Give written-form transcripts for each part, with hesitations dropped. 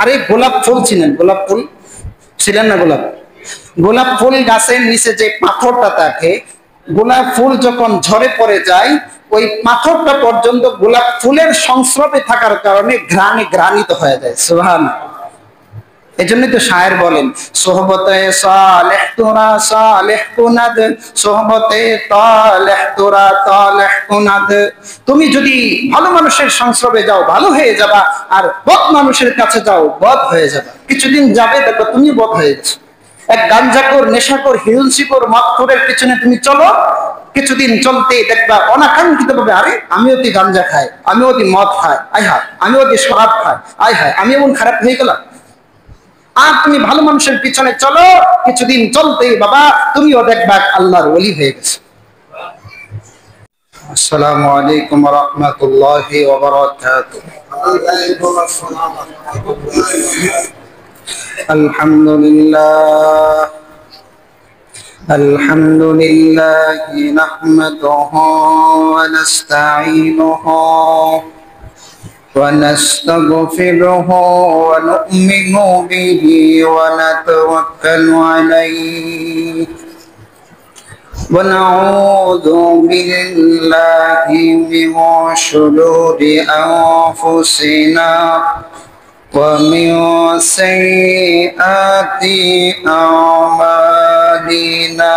আরে গোলাপ ফুল ছিলেন, গোলাপ ফুল ছিলেন না? গোলাপ ফুল গাছের নিচে যে পাথরটা থাকে, গোলাপ ফুল যখন ঝরে পড়ে যায়, ওই পাথরটা পর্যন্ত গোলাপ ফুলের সংস্রবে থাকার কারণে ঘ্রাণে ঘ্রাণিত হয়ে যায়। সুবহানাল্লাহ। এজন্যই তো শায়ের বলেন, সোহবতে সালেহ তোরা সালেহ কুনাদ, সোহবতে তালেহ তোরা তালেহ কুনাদ। তুমি যদি ভালো মানুষের সংস্রবে যাও ভালো হয়ে যাবা, আর বদ মানুষের কাছে যাও বদ হয়ে যাবা। কিছুদিন যাবে দেখো তুমি বদ হয়ে গেছো। এক গাঞ্জাখোর, নেশাখোর, হিরুলসিখোর, মদখোরের পিছনে তুমি চলো, কিছুদিন চলতে দেখবা অনাকাঙ্ক্ষিত ভাবে, আরে আমিও তো গাঞ্জা খাই, আমিও তো মদ খাই, আয় হায় আমিও তো শরাব খাই, আয় হায় আমি এমন খারাপ হয়ে গেলাম। আর তুমি ভালো মানুষের পিছনে চলো, কিছুদিন চলতেই বাবা তুমিও দেখবা আল্লাহর ওলি হয়ে গেছে। আসসালামু আলাইকুম ওয়া রাহমাতুল্লাহি ওয়া বারাকাতুহু। আলহামদুলিল্লাহ আলহামদুলিল্লাহি নাহমাদুহু ওয়া নাস্তাঈনুহু ونستغفره ونؤمن به ونتوكل عليه ونعوذ بالله من شرور أنفسنا ومن سيئات أعمالنا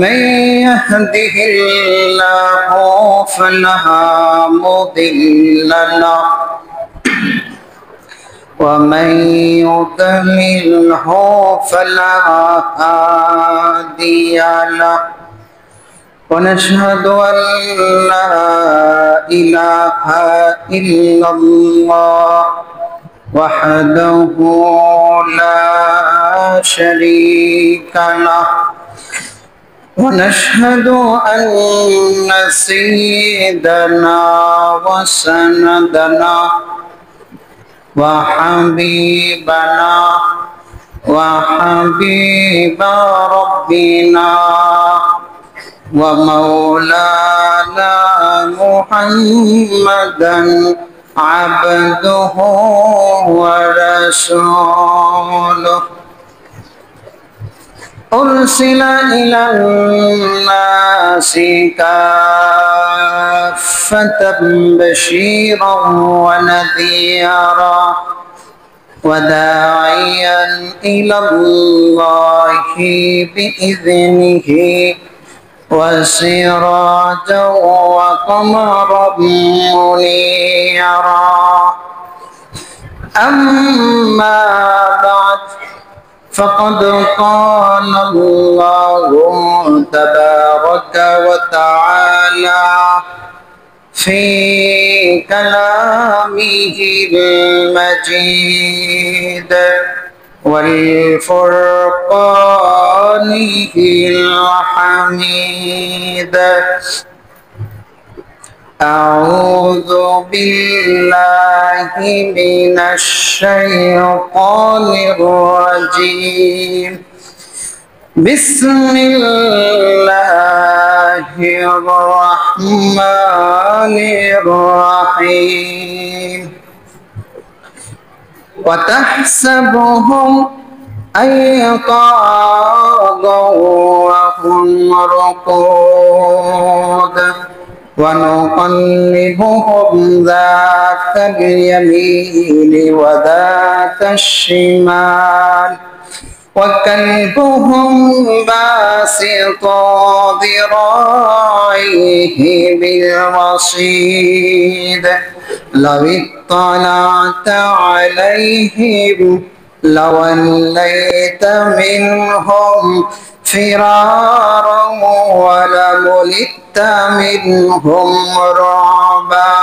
من يهده الله فلا مضل له ومن يضلله فلا هادي له ونشهد أن لا إله إلا الله وحده لا شريك له ونشهد أن سيدنا وسندنا وحبيبنا وحبيب ربنا ومولانا محمدا عبده ورسوله أرسل إلى الناس كافة بشيرا ونذيرا وداعيا إلى الله بإذنه وسراجا وقمرا منيرا أما بعد فقد قال الله تبارك وتعالى في كلامه المجيد والفرقانه الحميد أعوذ بالله من الشيطان الرجيم بسم الله الرحمن الرحيم وتحسبهم أيقاظا وهم رقود ونقلبهم ذات اليمين وذات الشمال وكلبهم باسط ذراعيه بالرصيد لو اطلعت عليهم لوليت منهم فرارا ولملئت منهم رعبا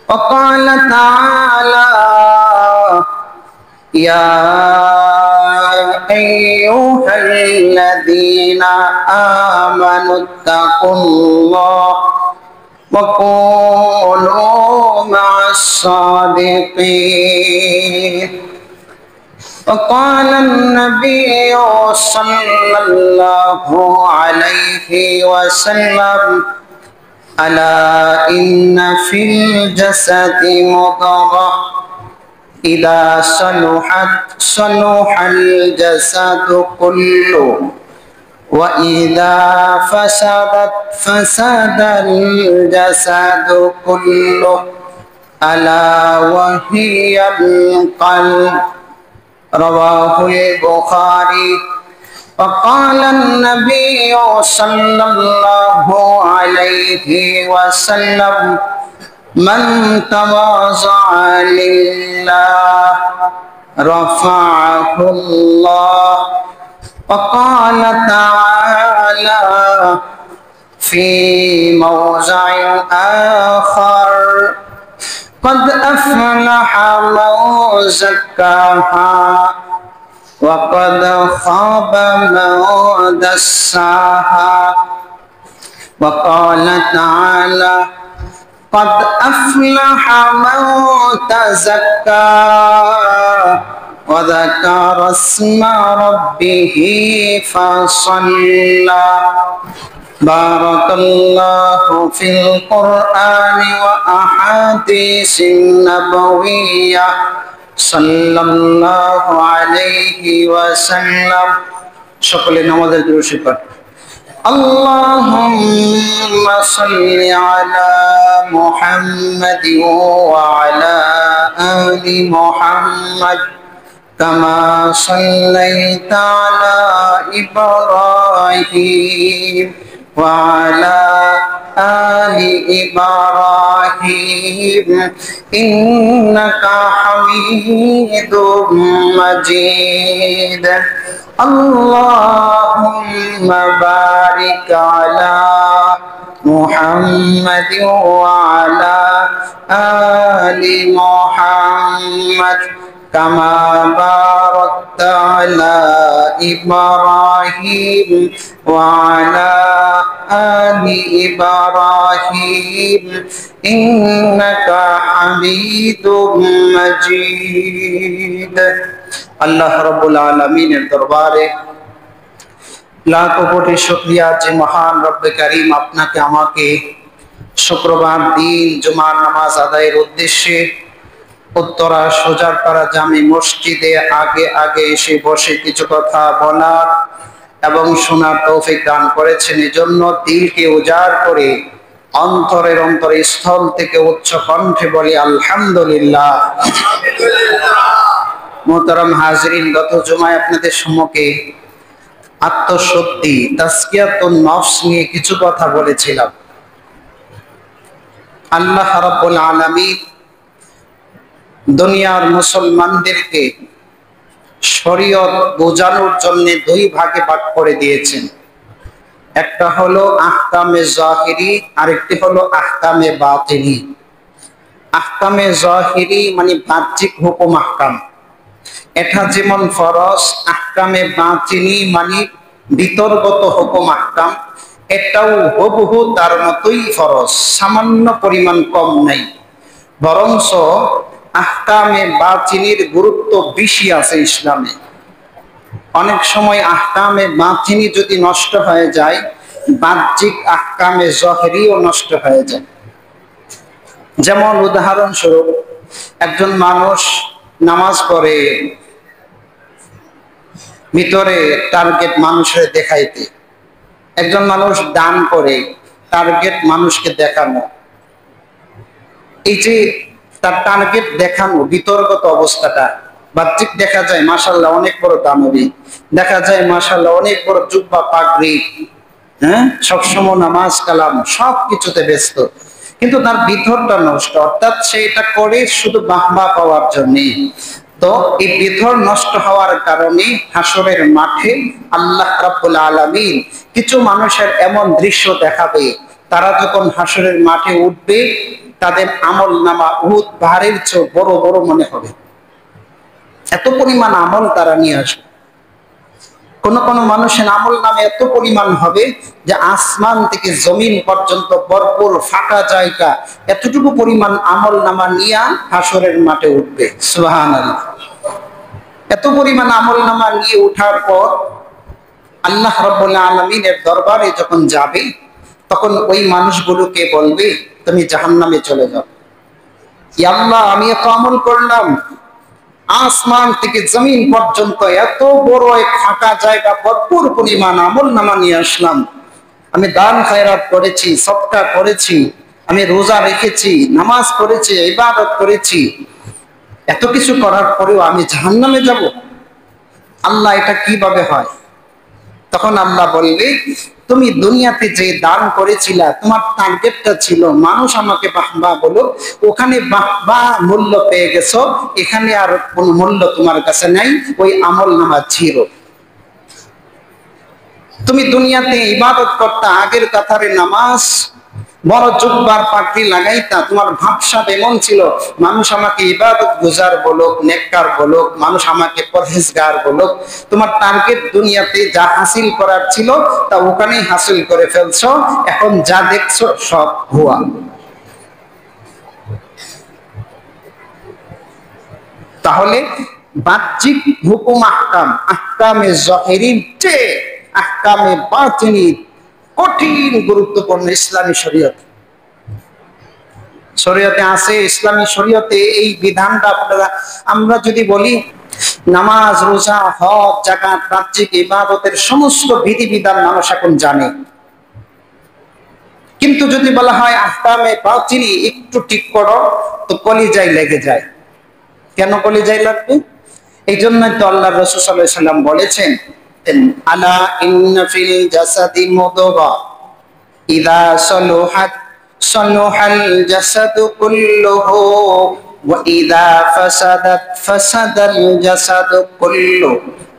وقال تعالى يا أيها الذين آمنوا اتقوا الله وكونوا مع الصادقين وقال النبي صلى الله عليه وسلم ألا إن في الجسد مضغة إذا صلحت صلح الجسد كله وإذا فسدت فسد الجسد كله ألا وهي القلب. رواه البخاري. وقال النبي صلى الله عليه وسلم من تواضع لله رفعه الله. وقال تعالى في موضع آخر قد أفلح من زكاها وقد خاب من دساها. وقال تعالى قد أفلح من تزكى وذكر اسم ربه فصلى. بارك الله في القرآن وأحاديث النبوية صلى الله عليه وسلم. সকলে নামাজের দুরূদ পড়ে। اللهم صل على محمد وعلى آل محمد كما صليت على إبراهيم وعلى آل إبراهيم إنك حميد مجيد. اللهم بارك على محمد وعلى آل محمد كما باركت على إبراهيم وعلى آل إبراهيم إنك حميد مجيد. আল্লাহ রাব্বুল আলামিনের দরবারে লাখো কোটি শুকরিয়া যে মহান রব্বে কারীম আপনাকে আমাকে শুক্রবার দিন জুমার নামাজ আদায়ের উদ্দেশ্যে উত্তরা সোজারপাড়া জামি মসজিদে আগে আগে এসে বসে কিছু কথা বলার এবং শোনার তৌফিক দান করেছেন। এজন্য দিলকে উজাড় করে অন্তরের স্থল থেকে উচ্চ কণ্ঠে বলি আলহামদুলিল্লাহ। মোহতারাম হাজরিন, গত জুমায় আপনাদের সম্মুখে আত্মশুদ্ধি তাজকিয়াতুন নফস নিয়ে কিছু কথা বলেছিলাম। আল্লাহ রাব্বুল আলামিন দুনিয়ার মুসলমানদেরকে শরীয়ত বোঝানোর জন্য দুই ভাগে ভাগ করে দিয়েছেন। একটা হলো আহকামে জাহিরি, আরেকটি হলো আহকামে বাতিনি। আহকামে জাহিরি মানে বাহ্যিক হুকুম আহকাম, এটা যেমন ফরজ। আহকামে বাতিনি মানে ভিতরগত হুকুম আহকাম, এটাও হুবহু তার মতোই ফরজ, সামান্য পরিমাণ কম নাই। বরঞ্চ আহকামে বাতিনির গুরুত্ব বেশি আছে ইসলামে। অনেক সময় আহকামে বাতিনি যদি নষ্ট হয়ে যায়, বাহ্যিক আহকামে জাহিরিও নষ্ট হয়ে যায়। যেমন উদাহরণস্বরূপ, একজন মানুষ নামাজ পড়ে ভিতরে টার্গেট মানুষের দেখাইতে, একজন মানুষ দান করে টার্গেট মানুষকে দেখানো। এই যে তার টার্গেট দেখানো বিতর্কত অবস্থাটা, বাহ্যিক দেখা যায় মাশাআল্লাহ অনেক বড় দানবী, দেখা যায় মাশাআল্লাহ অনেক বড় জুব্বা পাগড়ি, সবসময় নামাজ কালাম সব কিছুতে ব্যস্ত, কিন্তু তার ভিতরটা নষ্ট। অর্থাৎ সে এটা করে শুধু বাহবা পাওয়ার জন্য। তো এই ভিতর নষ্ট হওয়ার কারণে হাসরের মাঠে আল্লাহ রাব্বুল আলামিন কিছু মানুষের এমন দৃশ্য দেখাবে, তারা যখন হাসরের মাঠে উঠবে তাদের আমল নামা উহুদ পাহাড়ের চেয়ে বড় বড় মনে হবে, এত পরিমাণ আমল তারা নিয়ে আসবে। কোন কোন মানুষের আমল নামে এত পরিমাণ হবে যে আসমান থেকে জমিন পর্যন্ত ভরপুর ফাঁকা জায়গা, এতটুকু পরিমাণ আমল নামা নিয়ে হাসরের মাঠে উঠবে। সুবহানাল্লাহ। এত পরিমাণ আমল নামা নিয়ে ওঠার পর আল্লাহ রাব্বুল আলামিনের দরবারে যখন যাবে, তখন ওই মানুষগুলোকে বলবে তুমি জাহান্নামে চলে যাও। ইয়া আল্লাহ, আমি এত আমল করলাম, আসমান থেকে জমিন পর্যন্ত এত বড় এক ফাঁকা জায়গা, ভরপুর পরিমাণ আমল নামা নিয়ে আসলাম, আমি দান খায়রাত করেছি, সদকা করেছি, আমি রোজা রেখেছি, নামাজ পড়েছি, ইবাদত করেছি, এত কিছু করার পরেও আমি জাহান্নামে যাব? আল্লাহ, এটা কিভাবে হয়? তখন আল্লাহ বলবে, তুমি দুনিয়াতে যে দান করেছিলা, তোমার টার্গেটটা ছিল মানুষ আমাকে বাহবা বলো, ওখানে বাহবা মূল্য পেয়ে গেছো, এখানে আর কোন মূল্য তোমার কাছে নাই, ওই আমল নামা জিরো। তুমি দুনিয়াতে ইবাদত করতা, আগের কাতারে নামাজ, বড় জুব্বার পাগড়ি লাগাইতা, তোমার ভাবসাব এমন ছিল মানুষ আমাকে ইবাদত গুজার বলুক, নেককার বলুক, মানুষ আমাকে পরহেজগার বলুক। তোমার টার্গেট দুনিয়াতে যা হাসিল করার ছিল তা ওখানেই হাসিল করে ফেলছো, এখন যা দেখছো সব ভুয়া। তাহলে বাহ্যিক হুকুম আহকাম, আহকামে জহিরির চেয়ে আহকামে বাতিনি কঠিন গুরুত্বপূর্ণ ইসলামী শরীয়ত। শরীয়তে আছে, ইসলামী শরীয়তে এই বিধানটা আপনারা, আমরা যদি বলি নামাজ, রোজা, হজ, যাকাত, বাহ্যিক ইবাদতের সমস্ত বিধিবিধান মানুষ এখন জানে, কিন্তু যদি বলা হয় আহকামে বাতিনি একটু ঠিক করো, তো কলিজায় লেগে যায়। কেন কলিজায় লাগবে? এই জন্যই তো আল্লাহ রাসূল সাল্লাল্লাহু আলাইহি সাল্লাম বলেছেন, আলা ইন্না ফিল জাসাদি মুদগা ইযা সালুহাত সালুহাল জাসাদু কুল্লুহু ওয়া ইযা ফাসাদাত ফাসাদাল জাসাদু কুল্লু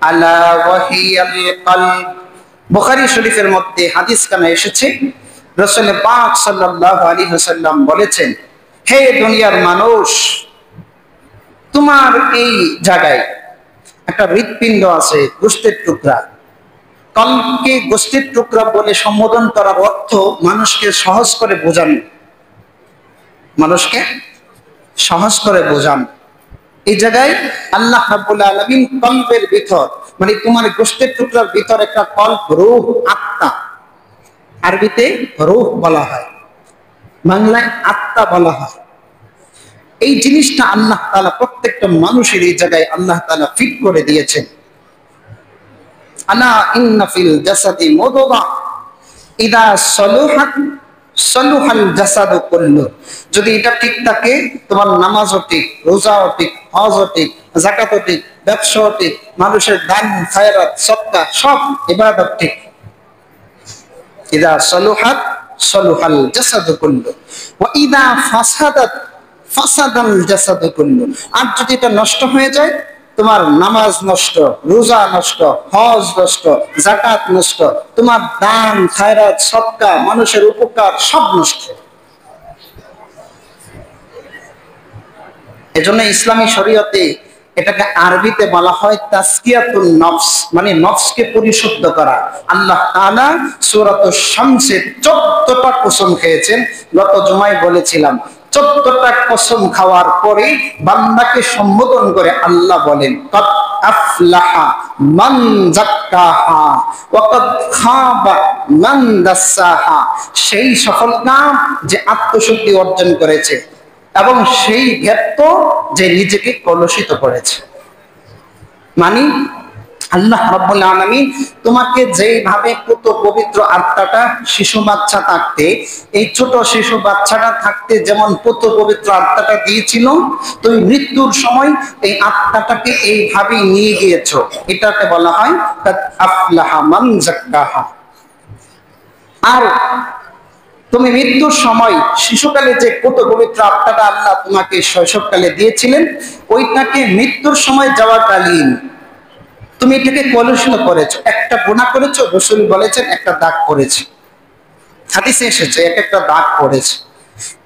আলা ওয়া হিয়াল কলব। বুখারী শরীফের মধ্যে হাদিস কানা এসেছে, রাসূল পাক সাল্লাল্লাহু আলাইহি ওয়াসাল্লাম বলেছেন, হে দুনিয়ার মানুষ, তোমার এই জায়গায় একটা হৃৎপিণ্ড আছে, গোশতের টুকরা। কলবকে গোশতের টুকরা বলে সম্বোধন করার অর্থ মানুষকে সহজ করে বোঝানো, মানুষকে সহজ করে বোঝানো। এই জায়গায় আল্লাহ রাব্বুল আলামিন কলবের ভিতর, মানে তোমার গোশতের টুকরার ভিতর একটা কলব, রূহ, আত্মা, আরবিতে রূহ বলা হয়, বাংলায় আত্মা বলা হয়। এই জিনিসটা আল্লাহ তাআলা প্রত্যেকটা মানুষের এই জায়গায় আল্লাহ তাআলা ফিট করে দিয়েছেন। আলা ইন্না ফিল জাসাদি মুদগা ইদা সালুহাত সালুহাল জাসাদু কুল্লু। যদি এটা ঠিক থাকে, তোমার নামাজও ঠিক, রোজাও ঠিক, হজও ঠিক, যাকাতও ঠিক, ব্যবসাও ঠিক, মানুষের দান খায়রাত সদকা সব ইবাদত ঠিক। ইদা সালুহাত সালুহাল জাসাদু কুল্লু ওয়া ইদা ফাসাদাত ফাসাদাল জাসাদু কুল্লু। আর যদি এটা নষ্ট হয়ে যায়, তোমার নামাজ নষ্ট, রোজা নষ্ট, হজ নষ্ট, যাকাত নষ্ট, তোমার দান খায়রাত সদকা মানুষের উপকার সব নষ্ট। এজন্য ইসলামী শরীয়তে এটাকে আরবিতে বলা হয় তাসকিয়াতুন নফস, মানে নফসকে পরিশুদ্ধ করা। আল্লাহ তাআলা সূরাতুশ শামসে 14টা কসম খেয়েছেন, গত জুমায় বলেছিলাম। 14টা কসম খাওয়ার পরে বান্দাকে সম্বোধন করে আল্লাহ বলেন, কাদ আফলাহা মান যাক্কাহা ওয়া কাদ খাবা মান দাসসাহা। সেই সফলকাম যে আত্মশুদ্ধি অর্জন করেছে এবং সেই ব্যর্থ যে নিজেকে কলুষিত করেছে। মানে আল্লাহ রাব্বুল আলামিন তোমাকে যেইভাবে পুত পবিত্র আত্মাটা শিশু বাচ্চা থাকতে, এই ছোট শিশু বাচ্চাটা থাকতে যেমন পুত পবিত্র আত্মাটা দিয়েছিল, তুমি মৃত্যুর সময় এই আত্মাটাকে এইভাবেই নিয়ে গিয়েছো। এটাকে বলা হয় কাদ আফলাহা মান যাক্কাহা। আর তুমি মৃত্যুর সময় শিশুকালে যে পুত পবিত্র আত্মাটা আল্লাহ তোমাকে শৈশবকালে দিয়েছিলেন, ওইটাকে মৃত্যুর সময় যাওয়াকালীন তুমি এটাকে কলুষিত করেছো, একটা গুনাহ করেছো, রাসূল বলেছেন একটা দাগ পড়েছে, হাদিসে এসেছে এক একটা দাগ পড়েছে।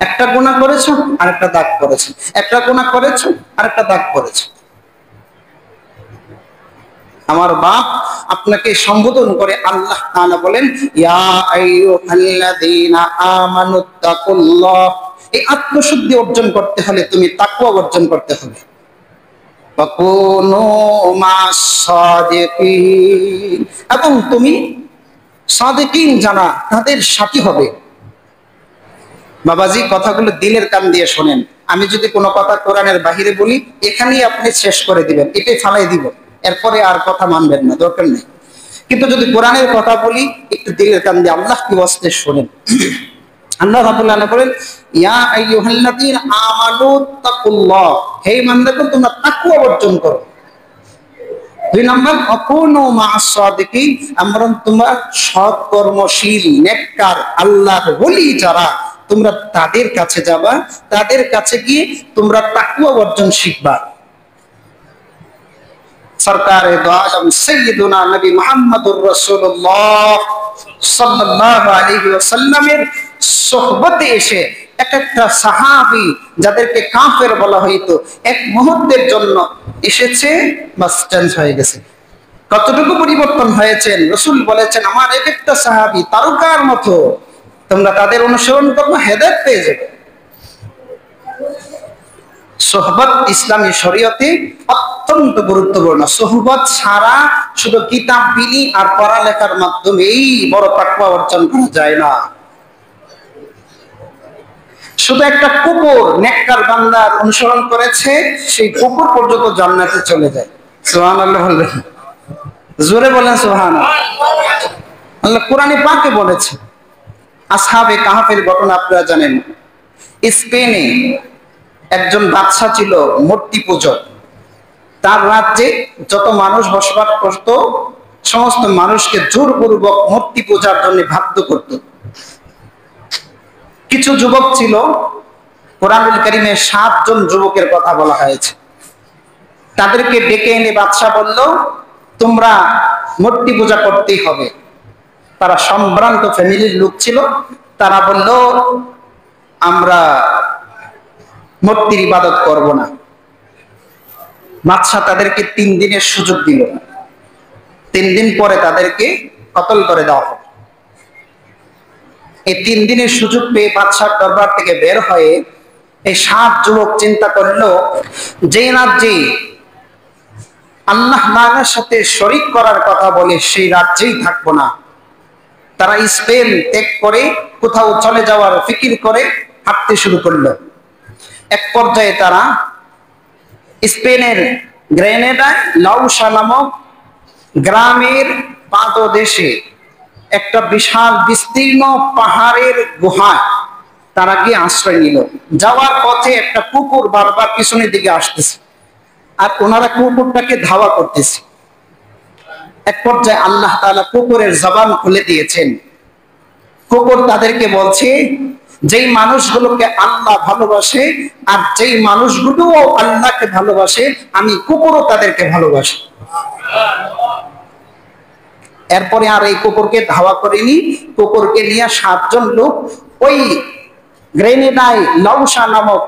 একটা গুনাহ করেছো আর একটা দাগ পড়েছে, একটা গুনাহ করেছো আর একটা দাগ পড়েছে। আমার বাপ আপনাকে সম্বোধন করে আল্লাহ তাআলা বলেন, ইয়া আইয়ুহাল্লাযীনা আমানুত্তাকুল্লাহ। এই আত্মশুদ্ধি অর্জন করতে হলে তুমি তাকওয়া অর্জন করতে হবে। ওয়াকুনু মাস সাদিকিন, এবং তুমি সাদিকিন যারা, তাদের সাথী হবে। বাবাজি, কথাগুলো দিলের কান দিয়ে শোনেন। আমি যদি কোনো কথা কোরআনের বাহিরে বলি, এখানেই আপনি শেষ করে দিবেন, এটাই ফালাই দিব, এরপরে আর কথা মানবেন না, দরকার নেই। কিন্তু যদি কোরআনের কথা বলি, একটু দিলের কান দিয়ে আল্লাহ কি বলতে শোনেন। আল্লাহ রাব্বুল আলামিন বলেন, ইয়া আইয়ুহাল্লাযীনা আমানু তাকুল্লাহ, হে ঈমানদারগণ তোমরা তাকওয়া অর্জন করো। 2 নম্বর, আকুনু মা'আস সাদিকিন, আমরা তোমরা সৎ কর্মশীল নেককার আল্লাহর ওলি যারা, তোমরা তাদের কাছে যাবা, তাদের কাছে গিয়ে তোমরা তাকওয়া অর্জন শিখবা। সরকারে দো আলম সাইয়্যিদুনা নবী মুহাম্মদুর রাসূলুল্লাহ সাল্লাল্লাহু আলাইহি ওয়াসাল্লামের সোহবতে এসে একটা সাহাবী, যাদেরকে কাফের বলা হইতো, এক মুহূর্তের জন্য এসেছে, বাস চেঞ্জ হয়ে গেছে। কতটুকু পরিবর্তন হয়েছেন, রাসূল বলেছেন আমার এক একটা সাহাবী তারকার মতো, তোমরা তাদের অনুসরণ করো, হেদায়েত পেয়ে যাবে। সোহবত ইসলামী শরীয়তে অত্যন্ত গুরুত্বপূর্ণ। সোহবত ছাড়া শুধু কিতাব বিলি আর পড়ালেখার মাধ্যমেই বড় তাকওয়া অর্জন করা যায় না। শুধু একটা কুকুর নেককার বান্দার অনুসরণ করেছে, সেই কুকুর পর্যন্ত জান্নাতে চলে যায়। সুবহানাল্লাহ বলবেন, জোরে বলেন সুবহানাল্লাহ। আল্লাহ কোরআনে পাকে বলেছে। আসহাবে কাহফের ঘটনা আপনারা জানেন। স্পেনে একজন বাদশা ছিল মূর্তি পূজক। তার রাজ্যে যত মানুষ বসবাস করত, সমস্ত মানুষকে জোরপূর্বক মূর্তি পূজার জন্য বাধ্য করত। কিছু যুবক ছিল, কোরআনুল কারীমে 7 জন যুবকের কথা বলা হয়েছে। তাদেরকে ডেকে এনে বাদশা বলল, তোমরা মূর্তি পূজা করতেই হবে। তারা সম্ভ্রান্ত ফ্যামিলির লোক ছিল। তারা বলল, আমরা মূর্তির ইবাদত করব না। বাদশা তাদেরকে 3 দিনের সুযোগ দিল। 3 দিন পরে তাদেরকে কতল করে দেওয়া হবে। এই 3 দিনের সুযোগ পেয়ে বাদশার দরবার থেকে বের হয়ে এই 7 যুবক চিন্তা করলো, যে রাজ্যে আল্লাহ তাআলার সাথে শরীক করার কথা বলে সেই রাজ্যেই থাকবো না। তারা স্পেন ত্যাগ করে কোথাও চলে যাওয়ার ফিকির করে হাঁটতে শুরু করলো। এক পর্যায়ে তারা স্পেনের গ্রেনেডায় লাউসা নামক গ্রামের পাদদেশে একটা বিশাল বিস্তীর্ণ পাহাড়ের গুহায় তারা গিয়ে আশ্রয় নিল। যাওয়ার পথে একটা কুকুর বারবার পিছনের দিকে আসতেছে, আর ওনারা কুকুরটাকে ধাওয়া করতেছে। এক পর্যায়ে আল্লাহ তাআলা কুকুরের জবান খুলে দিয়েছেন। কুকুর তাদেরকে বলছে, যেই মানুষগুলোকে আল্লাহ ভালোবাসে আর যেই মানুষগুলো আল্লাহকে ভালোবাসে, আমি কুকুরও তাদেরকে ভালোবাসি। এরপরে আর এই কুকুরকে ধাওয়া করেনি। কুকুরকে নিয়ে 7 জন লোক ওই গ্রেনেডায় লাউসা নামক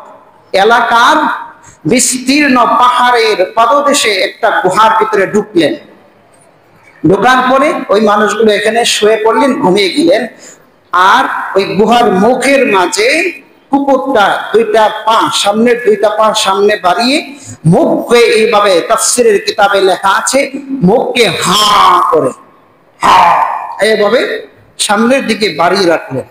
এলাকার বিস্তীর্ণ পাহাড়ের পাদদেশে একটা গুহার ভিতরে ঢুকলেন। ঢোকার পরে ওই মানুষগুলো এখানে শুয়ে পড়লেন, ঘুমিয়ে গেলেন। আর ওই গুহার মুখের মাঝে কুকুরটা 2টা পা সামনের 2টা পা সামনে বাড়িয়ে মুখকে, এইভাবে তাফসীরের কিতাবে লেখা আছে, মুখকে হা করে এইভাবে সামনের দিকে বাড়িয়ে রাখলেন।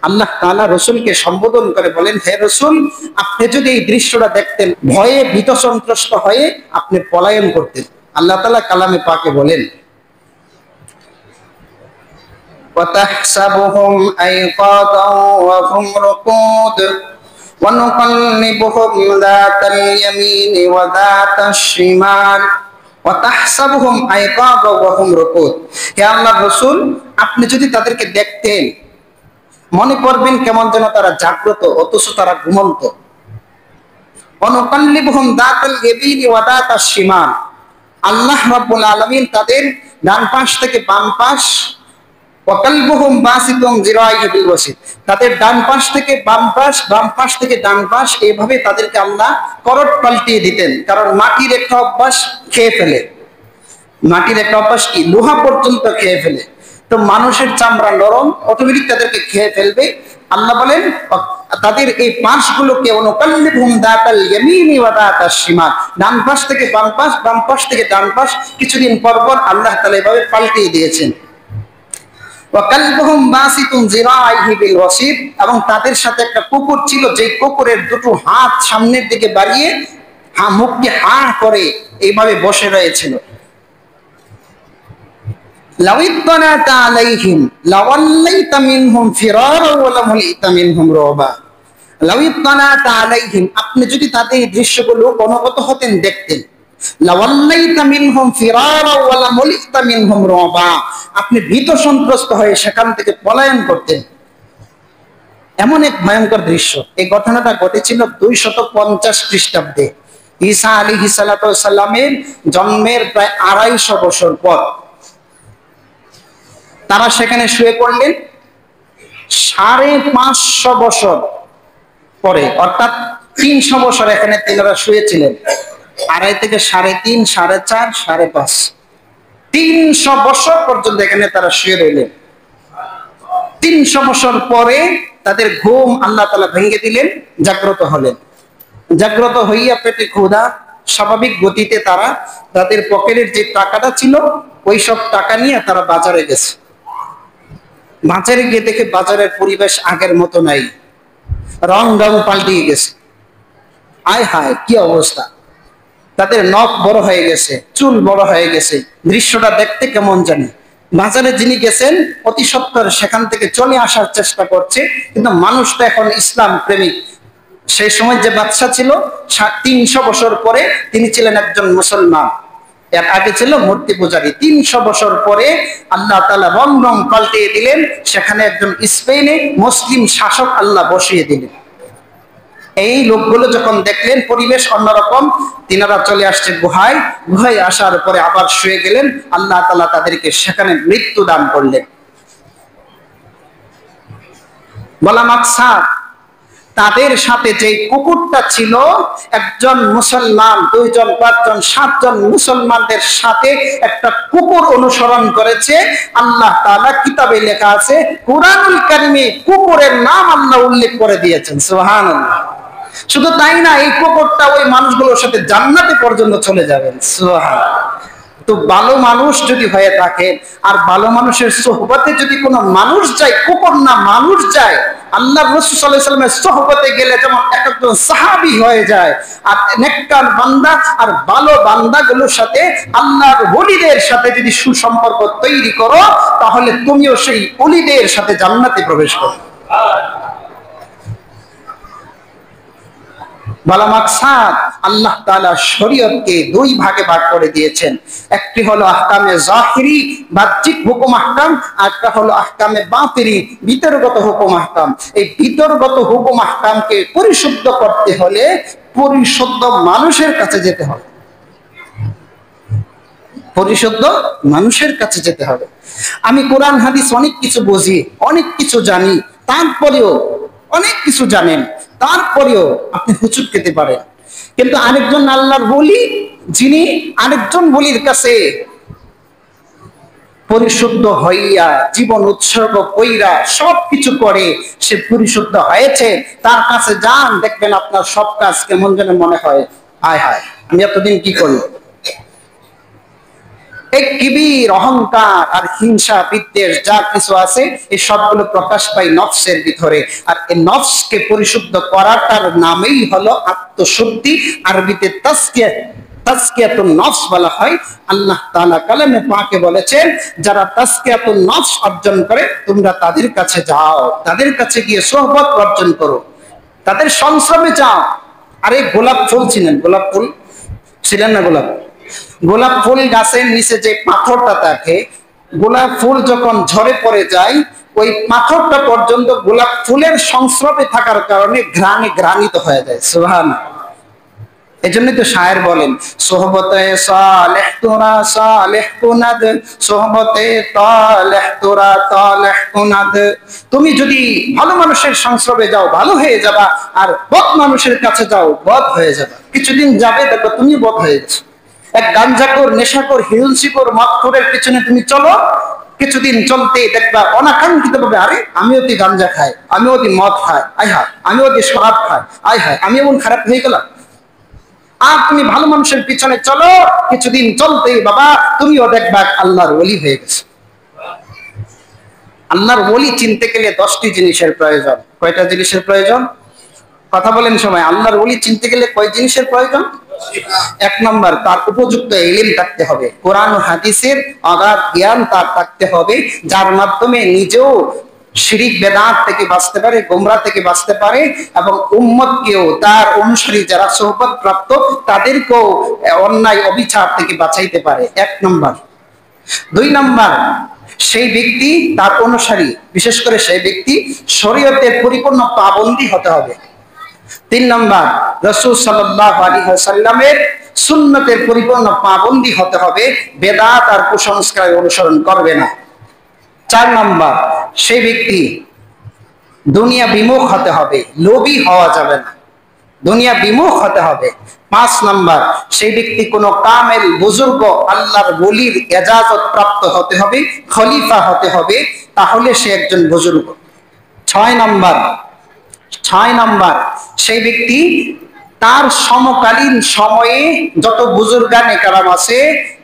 আল্লাহ তাআলা রাসূলকে সম্বোধন করে বলেন, হে রাসূল, আপনি যদি এই দৃশ্যটা দেখতেন, ভয়ে ভীত সন্ত্রস্ত হয়ে আপনি পলায়ন করতেন। আল্লাহ তাআলা কালামে পাকে বলেন, وَتَحْسَبُهُمْ أَيْقَاظًا وَهُمْ رُقُودٌ وَنُقَلِّبُهُمْ ذَاتَ الْيَمِينِ وَذَاتَ الشِّمَالِ وَتَحْسَبُهُمْ أَيْقَاظًا وَهُمْ رُقُودٌ। হে আল্লাহর রাসূল, আপনি যদি তাদেরকে দেখতেন, মনে করবেন কেমন যেন তারা জাগ্রত, অথচ তারা ঘুমন্ত। وَنُقَلِّبُهُمْ ذَاتَ الْيَمِينِ وَذَاتَ الشِّمَالِ, আল্লাহ রাব্বুল আলামিন তাদের ডান পাশ থেকে বাম পাশ, ওয়াকালবুহুম বাসিতুম যিরাইহি বিল ওয়াসিত, তাদের ডান পাশ থেকে বাম পাশ, বাম পাশ থেকে ডান পাশ, এইভাবে তাদেরকে আল্লাহ করট পাল্টিয়ে দিতেন। কারণ মাটির একটা অভ্যাস খেয়ে ফেলে, মাটির একটা অভ্যাস কি, লোহা পর্যন্ত খেয়ে ফেলে। তো মানুষের চামড়া নরম, অটোমেটিক তাদেরকে খেয়ে ফেলবে। আল্লাহ বলেন তাদের এই পাশগুলোকে অনুকাল্লিবুহুম দাতাল ইয়ামিনি ওয়া দাতাশ শিমাল, ডান পাশ থেকে বাম পাশ, বাম পাশ থেকে ডান পাশ, কিছুদিন পর পর আল্লাহ তাআলা এভাবে পাল্টিয়ে দিয়েছেন। ওয়া কালবুহুম বাসিতুন যিরাইহি বিল ওয়াসিদ, এবং তাদের সাথে একটা কুকুর ছিল যে কুকুরের দুটো হাত সামনের দিকে বাড়িয়ে মুখকে হা করে এইভাবে বসে রয়েছিল। লাউ ইত্তালাতা আলাইহিম লাওয়াল্লাইতা মিনহুম ফিরারা ওয়া লামুলিতা মিনহুম রুবা। লাউ ইত্তালাতা আলাইহিম, আপনি যদি তাদের দৃশ্যগুলো অনবত হতেন, দেখতেন, লাওয়াল্লাইতা মিনহুম ফিরারা ওয়া লামুলিতা মিনহুম রুবা, আপনি ভীত সন্ত্রস্ত হয়ে সেখান থেকে পলায়ন করতেন। এমন এক ভয়ঙ্কর দৃশ্য। এই ঘটনাটা ঘটেছিল 250 খ্রিস্টাব্দে, ঈসা আলাইহিস সালাতু ওয়াস সালামের জন্মের প্রায় 250 বছর পর। তারা সেখানে শুয়ে পড়লেন 550 বছর পরে, অর্থাৎ 300 বছর এখানে তেনারা শুয়েছিলেন। 2.5 থেকে 3.5, 4.5, 5.5, 300 বছর পর্যন্ত এখানে তারা শুয়ে রইলেন। 300 বছর পরে তাদের ঘুম আল্লাহ তাআলা ভেঙে দিলেন, জাগ্রত হলেন। জাগ্রত হইয়া পেটে ক্ষুধা, স্বাভাবিক গতিতে তারা তাদের পকেটের যে টাকাটা ছিল ওই সব টাকা নিয়ে তারা বাজারে গেছে। বাজারে গিয়ে দেখে বাজারের পরিবেশ আগের মতো নাই, রং পাল্টিয়ে গেছে। আয় হায়, কি অবস্থা! তাদের নখ বড় হয়ে গেছে, চুল বড় হয়ে গেছে, দৃশ্যটা দেখতে কেমন জানি। বাজারে যিনি গেছেন অতি সত্বর সেখান থেকে চলে আসার চেষ্টা করছে, কিন্তু মানুষটা এখন ইসলাম প্রেমিক। সেই সময় যে বাদশা ছিল 300 বছর পরে তিনি ছিলেন একজন মুসলমান, এর আগে ছিল মূর্তি পূজারী। 300 বছর পরে আল্লাহ তাআলা রং পাল্টিয়ে দিলেন, সেখানে একজন স্পেনে মুসলিম শাসক আল্লাহ বসিয়ে দিলেন। এই লোকগুলো যখন দেখলেন পরিবেশ অন্যরকম, তিনারা চলে আসছে গুহায়। গুহায় আসার পরে আবার শুয়ে গেলেন। আল্লাহ তাআলা তাদেরকে সেখানে মৃত্যু দান করলেন। বলা মাকসাদ, তাদের সাথে যে কুকুরটা ছিল, একজন মুসলমান, 2 জন, 5 জন, 7 জন মুসলমানদের সাথে একটা কুকুর অনুসরণ করেছে। আল্লাহ তাআলা কিতাবে লেখা আছে, কুরআনুল কারীমে কুকুরের নাম আল্লাহ উল্লেখ করে দিয়েছেন। সুবহানাল্লাহ। শুধু তাই না, এই কুকুরটা ওই মানুষগুলোর সাথে জান্নাতে পর্যন্ত চলে যাবেন। সুবহানাল্লাহ। তো ভালো মানুষ যদি হয়ে থাকে, আর ভালো মানুষের সোহবতে যদি কোনো মানুষ যায়, কুকুর না মানুষ যায়, আল্লাহ রাসূল সাল্লাল্লাহু আলাইহি ওয়াসাল্লামের সোহবতে গেলে যেমন একজন সাহাবী হয়ে যায়, আর নেককার বান্দা আর ভালো বান্দাগুলোর সাথে, আল্লাহর ওলিদের সাথে যদি সুসম্পর্ক তৈরি করো, তাহলে তুমিও সেই ওলিদের সাথে জান্নাতে প্রবেশ করবে। বলা মাকসাদ, আল্লাহ তাআলা শরীয়তকে 2 ভাগে ভাগ করে দিয়েছেন। একটি হলো আহকামে জাহিরি, বাহ্যিক হুকুম আহকাম, আর একটা হলো আহকামে বাতিনি, ভিতরগত হুকুম আহকাম। এই ভিতরগত হুকুম আহকামকে পরিশুদ্ধ করতে হলে পরিশুদ্ধ মানুষের কাছে যেতে হবে। পরিশুদ্ধ মানুষের কাছে যেতে হবে। আমি কোরআন হাদিস অনেক কিছু বুঝি, অনেক কিছু জানি, তারপরেও অনেক কিছু জানেন, তারপরেও আপনি হুচুট খেতে পারেন। কিন্তু আরেকজন আল্লাহর ওলি, যিনি আরেকজন ওলির কাছে পরিশুদ্ধ হইয়া জীবন উৎসর্গ কইরা সবকিছু করে সে পরিশুদ্ধ হয়েছে, তার কাছে যান, দেখবেন আপনার সব কাজ কেমন যেন মনে হয়, হায় হায় আমি এতদিন কি করলাম। এক কিবির, অহংকার আর হিংসা, বিদ্বেষ যা কিছু আছে, এই সবগুলো প্রকাশ পায় নফসের ভিতরে। আর এই নফসকে পরিশুদ্ধ করাটার নামেই হলো আত্মশুদ্ধি, আরবিতে তাজকিয়াতুন নফস বলা হয়। আল্লাহ তাআলা কালামে পাকে বলেছেন, যারা তাজকিয়াতুন নফস অর্জন করে তোমরা তাদের কাছে যাও, তাদের কাছে গিয়ে সোহবত অর্জন করো, তাদের সংস্রবে যাও। আরে গোলাপ ফুল ছিলেন, গোলাপ ফুল ছিলেন না, গোলাপ ফুল গাছের নিচে যে পাথরটা থাকে, গোলাপ ফুল যখন ঝরে পড়ে যায়, ওই পাথরটা পর্যন্ত গোলাপ ফুলের সংস্রবে থাকার কারণে ঘ্রাণে ঘ্রাণিত হয়ে যায়। সুবহানাল্লাহ। এজন্য তো শায়ের বলেন, সোহবতে সালেহ তোরা সালেহ কুনাদ, সোহবতে তালেহ তোরা তালেহ কুনাদ। তুমি যদি ভালো মানুষের সংস্রবে যাও ভালো হয়ে যাবা, আর বদ মানুষের কাছে যাও বদ হয়ে যাবা। কিছুদিন যাবে দেখো তুমি বদ হয়ে গেছো। এক গাঞ্জাখোর, নেশাখোর, হিরোইনখোর, মদখোরের পিছনে তুমি চলো, কিছুদিন চলতে দেখবা অনাকাঙ্ক্ষিত ভাবে, আরে আমিও তো গাঞ্জা খাই, আমিও তো মদ খাই, আয় হায় আমিও তো শরাব খাই, আয় হায় আমি এমন খারাপ হয়ে গেলাম। আর তুমি ভালো মানুষের পিছনে চলো, কিছুদিন চলতেই বাবা তুমিও দেখবা আল্লাহর ওলি হয়ে গেছে। আল্লাহর ওলি চিনতে গেলে 10টি জিনিসের প্রয়োজন। কয়টা জিনিসের প্রয়োজন? কথা বলেন সবাই। আল্লাহর ওলি চিনতে গেলে কয় জিনিসের প্রয়োজন? 1 নম্বর, তার উপযুক্ত ইলম থাকতে হবে, কোরআন ও হাদিসের অগাধ জ্ঞান তার থাকতে হবে, যার মাধ্যমে নিজেও শিরিক বেদাত থেকে বাঁচতে পারে, গোমরা থেকে বাঁচতে পারে, এবং উম্মতকেও, তার অনুসারী যারা সোহবত প্রাপ্ত তাদেরকেও অন্যায় অবিচার থেকে বাঁচাইতে পারে। 1 নম্বর। 2 নম্বর, সেই ব্যক্তি, তার অনুসারী, বিশেষ করে সেই ব্যক্তি শরীয়তের পরিপূর্ণ পাবন্দী হতে হবে। 3 নম্বর, রাসূল সাল্লাল্লাহু আলাইহি ওয়াসাল্লামের সুন্নতের পরিপূর্ণ পাবন্দী হতে হবে, বেদাত আর কুসংস্কার অনুসরণ করবে না। 4 নম্বর, সেই ব্যক্তি দুনিয়া বিমুখ হতে হবে, লোভী হওয়া যাবে না, দুনিয়া বিমুখ হতে হবে। 5 নম্বর, সেই ব্যক্তি কোনো কামেল বুজুর্গ আল্লাহর ওলির ইজাজত প্রাপ্ত হতে হবে, খলিফা হতে হবে, তাহলে সে একজন বুজুর্গ। 6 নম্বর, সেই ব্যক্তি তার সমকালীন সময়ে যত বুজুর্গানে কারাম আছে,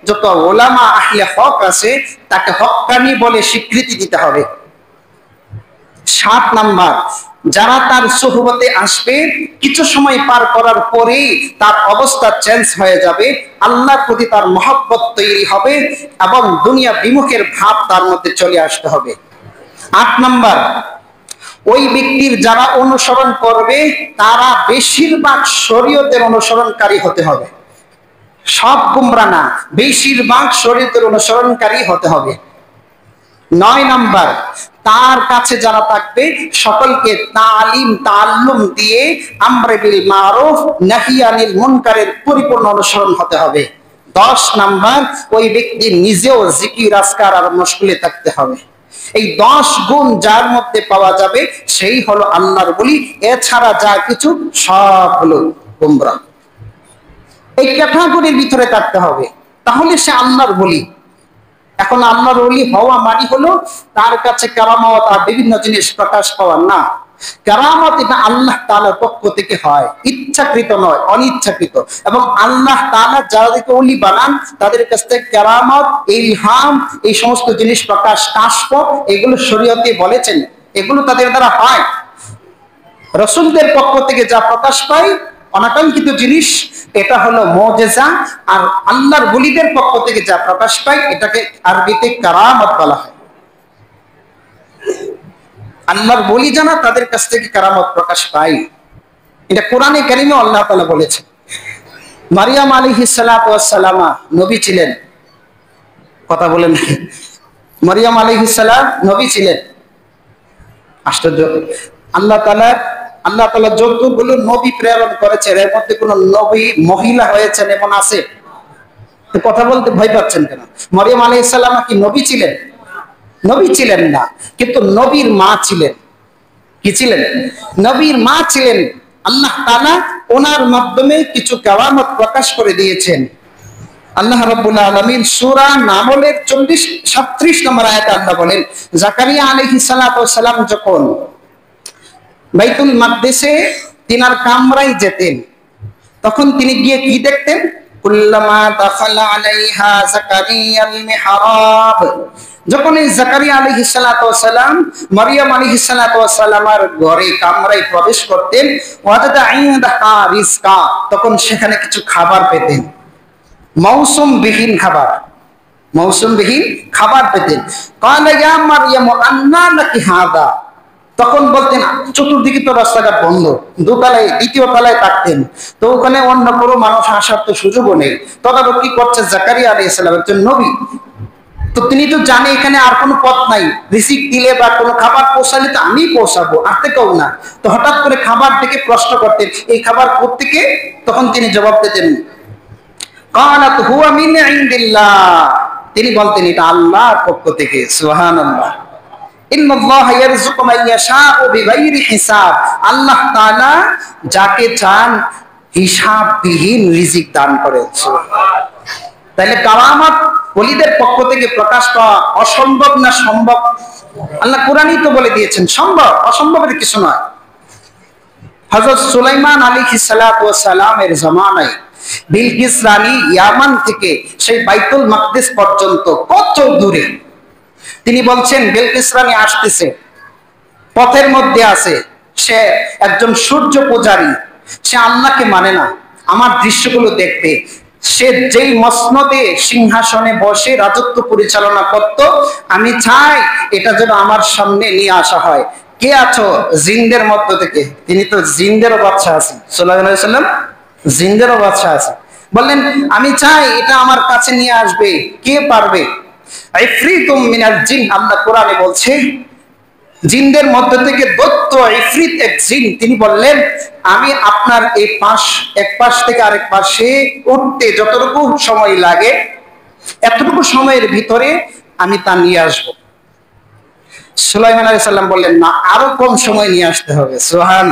যত ওলামা আহলে হক আছে, তাকে হক্কানি বলে স্বীকৃতি দিতে হবে। 7 নম্বর, যারা তার সুহবতে আসবে, কিছু সময় পার করার পরেই তার অবস্থা চেঞ্জ হয়ে যাবে, আল্লাহর প্রতি তার মহব্বত তৈরি হবে এবং দুনিয়া বিমুখের ভাব তার মধ্যে চলে আসতে হবে। 8 নম্বর, ওই ব্যক্তির যারা অনুসরণ করবে তারা বেশিরভাগ শরীয়তের অনুসরণকারী হতে হবে, সব গুমরা না, বেশিরভাগ শরীয়তের অনুসরণকারী হতে হবে। 9 নম্বর, তার কাছে যারা থাকবে সকলকে তালিম তাআল্লুম দিয়ে আমরে বিল মারুফ নাহি আনিল মুনকারের পরিপূর্ণ অনুসরণ হতে হবে। 10 নম্বর, ওই ব্যক্তি নিজেও জিকির আজকার আর মশগুলে থাকতে হবে। এই 10 গুণ যার মধ্যে পাওয়া যাবে সেই হলো আল্লাহর ওলি, এছাড়া যা কিছু সব হলো গোমরা। এই ক্যাটাগরির ভিতরে থাকতে হবে, তাহলে সে আল্লাহর ওলি। এখন আল্লাহর ওলি হওয়া মানে হলো তার কাছে কারামত আর বিভিন্ন জিনিস প্রকাশ পাওয়া না। কারামত এটা আল্লাহ তাআলার পক্ষ থেকে হয়, ইচ্ছাকৃত নয়, অনিচ্ছাকৃত। এবং আল্লাহ তাআলা যাদেরকে ওলি বানান তাদের কাছ থেকে কারামত, ইলহাম, এই সমস্ত জিনিস প্রকাশ, কাশফ, এগুলো শরীয়তে বলেছেন, এগুলো তাদের দ্বারা হয়। রাসূলদের পক্ষ থেকে যা প্রকাশ পায় অনাকাঙ্ক্ষিত জিনিস, এটা হলো মুজিজা। আর আল্লাহর ওলিদের পক্ষ থেকে যা প্রকাশ পায় এটাকে আরবিতে কারামত বলা হয়। আল্লাহর ওলি জানা তাদের কাছ থেকে কারামত প্রকাশ পায়, এটা কোরআনে কারিমে আল্লাহ তাআলা বলেছেন। মারিয়াম আলাইহিস সালাতু ওয়াস সালামা নবী ছিলেন, কথা বলেন, মারিয়াম আলাইহিস সালাম নবী ছিলেন। আশ্চর্য, আল্লাহ তাআলা যতগুলো নবী প্রেরণ করেছেন এর মধ্যে কোন নবী মহিলা হয়েছেন এমন আছে? তো কথা বলতে ভয় পাচ্ছেন কেন? মারিয়াম আলাইহিস সালাম কি নবী ছিলেন? নবী ছিলেন না, কিন্তু নবীর মা ছিলেন। কি ছিলেন? নবীর মা ছিলেন। আল্লাহ তাআলা ওনার মাধ্যমে কিছু কারামত প্রকাশ করে দিয়েছেন। আল্লাহ রাব্বুল আলামিন সূরা নামলের 37 নম্বর আয়াতে আল্লাহ বলেন, জাকারিয়া আলাইহিস সালাতু ওয়াস সালাম যখন বাইতুল মাকদিসে তিনার কামরায় যেতেন, তখন তিনি গিয়ে কি দেখতেন? কুল্লামা দাখালা আলাইহা জাকারিয়াল মিহরাব, যখন এই জাকারিয়া আলাইহিস সালাতু ওয়াস সালাম মারিয়াম আলাইহিস সালাতু ওয়াস সালামের ঘরে কামরায় প্রবেশ করতেন, ওয়াজাদা ইনদাহা রিজকা, তখন সেখানে কিছু খাবার পেতেন, মৌসুমবিহীন খাবার পেতেন। ক্বালা ইয়া মারইয়াম আন্না লাকি হাযা, তখন বলতেন, চতুর্দিকে তো রাস্তাঘাট বন্ধ, দোতলায়, দ্বিতীয় তলায় থাকতেন, তো ওখানে অন্য কোনো মানুষ আসার তো সুযোগও নেই। তদারকি করছে জাকারিয়া আলাইহিস সালাম, একজন নবী, তো তিনি তো জানে এখানে আর কোনো পথ নাই, রিজিক দিলে বা কোনো খাবার পৌঁছালে তো আমি পৌঁছাবো, আর কেউ না। তো হঠাৎ করে খাবার থেকে প্রশ্ন করতেন, এই খাবার কোত্থেকে? তখন তিনি জবাব দিতেন, ক্বালাত হুয়া মিন ইনদিল্লাহ, তিনি বলতেন এটা আল্লাহর পক্ষ থেকে। সুবহানাল্লাহ। ইন্নাল্লাহা ইয়ারযুকু মান ইয়াশাউ বিগাইরি হিসাব, আল্লাহ তাআলা যাকে চান হিসাববিহীন রিজিক দান করেন। সুবহানাল্লাহ। তাহলে কারামাত ওলিদের পক্ষ থেকে প্রকাশ পাওয়া অসম্ভব না সম্ভব? আল্লাহ কোরআনই তো বলে দিয়েছেন সম্ভব, অসম্ভবের কিছু নয়। হযরত সুলাইমান আলাইহিস সালাতু ওয়াস সালামের জামানায় বিলকিস রানী ইয়ামান থেকে সেই বাইতুল মাকদিস পর্যন্ত কত দূরে, তিনি বলছেন বিলকিস রানী আসতেছে, পথের মধ্যে আছে, সে একজন সূর্য পূজারী, সে আল্লাহকে মানে না, আমার দৃশ্যগুলো দেখবে। সে যেই মসনদে সিংহাসনে বসে রাজত্ব পরিচালনা করত, আমি চাই এটা যেন আমার সামনে নিয়ে আসা হয়। কে আছো? জিনদের মধ্য থেকে। তিনি তো জিনদেরও বাদশা আছেন, সাল্লাল্লাহু আলাইহি ওয়াসাল্লাম জিনদেরও বাদশা আছে। বললেন আমি চাই এটা আমার কাছে নিয়ে আসবে, কে পারবে? ইফরিতুম মিনাল জিন, আল্লাহ কোরআনে বলছে জিনদের মধ্য থেকে দৈত্য ইফরিত এক জিন, তিনি বললেন আমি আপনার এই এক পাশ থেকে আরেক পাশে উঠতে যতটুকু সময় লাগে এতটুকু সময়ের ভিতরে আমি তা নিয়ে আসবো। সুলাইমান আলাইহিস সালাম বললেন না, আরো কম সময় নিয়ে আসতে হবে। সুবহান।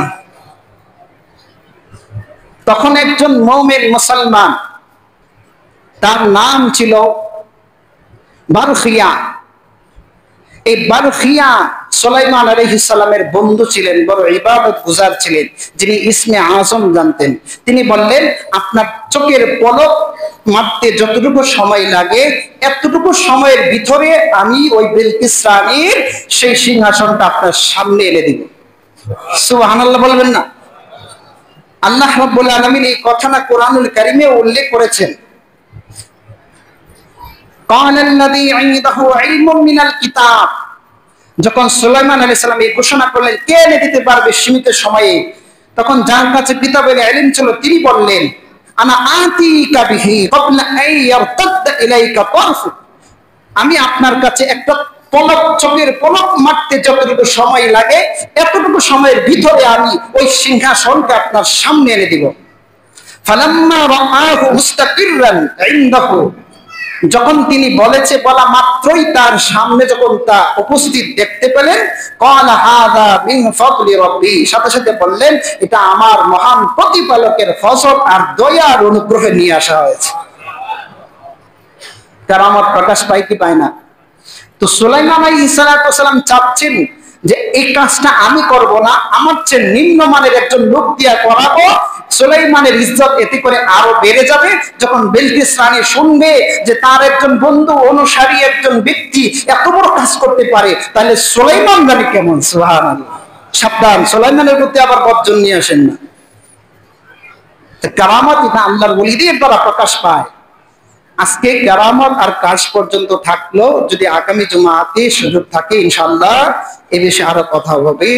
তখন একজন মুমিন মুসলমান, তার নাম ছিল বারখিয়া। এই বারখিয়া সুলাইমান আলাইহিস সালামের বন্ধু ছিলেন, বড় ইবাদত গুজার ছিলেন, যিনি ইসমে আজম জানতেন। তিনি বললেন আপনার চোখের পলক মারতে যতটুকু সময় লাগে এতটুকু সময়ের ভিতরে আমি ওই বিলকিস রানীর সেই সিংহাসনটা আপনার সামনে এনে দিব। সুবহানাল্লাহ বলবেন না? আল্লাহ রাব্বুল আলামিন এই কথাটা কোরআনুল কারীমে উল্লেখ করেছেন। কালাল্লাযী ইনদাহু ইলমুম মিনাল কিতাব, যখন সুলাইমান আলাইহিস সালাম এই ঘোষণা করলেন কে এনে দিতে পারবে সীমিত সময়ে, তখন যার কাছে কিতাবের ইলম ছিল তিনি বললেন আনা আতিকা বিহি ক্বাবলা আন ইয়ারতাদ্দা ইলাইকা তারফুক, আমি আপনার কাছে একটা পলক, চোখের পলক মারতে যতটুকু সময় লাগে এতটুকু সময়ের ভিতরে আমি ওই সিংহাসনটা আপনার সামনে এনে দিব। ফালাম্মা রাআহু মুস্তাকিররান ইনদাহু, যখন তিনি বলা মাত্রই তার সামনে যখন তা উপস্থিত দেখতে পেলেন, ক্বালা হাযা মিন ফাদলি রাব্বি, সাথে সাথে বললেন এটা আমার মহান প্রতিপালকের ফজল আর দয়ার অনুগ্রহে নিয়ে আসা হয়েছে। কারামত প্রকাশ পায় কি পায় না? তো সুলাইমান আলাইহিস সালাম চাচ্ছেন যে এই কাজটা আমি করব না, আমার চেয়ে নিম্নমানের একজন লোক দিয়া করাবো, সুলাইমানের ইজ্জত এতে করে আরো বেড়ে যাবে। যখন বিলকিস রানী শুনবে যে তার একজন বন্ধু অনুসারী একজন ব্যক্তি এত বড় কাজ করতে পারে, তাহলে সুলাইমান রানী কেমন? সুবহানাল্লাহ। সাবধান, সুলাইমানের প্রতি আবার বর্জন নিয়ে আসেন না। কারামত এটা আল্লাহর ওলিদের দ্বারা প্রকাশ পায়। আজকে কেরামত আর কাজ পর্যন্ত থাকলো, যদি আগামী জুমাতে সুযোগ থাকে ইনশাআল্লাহ এ বিষয়ে আরো কথা হবে।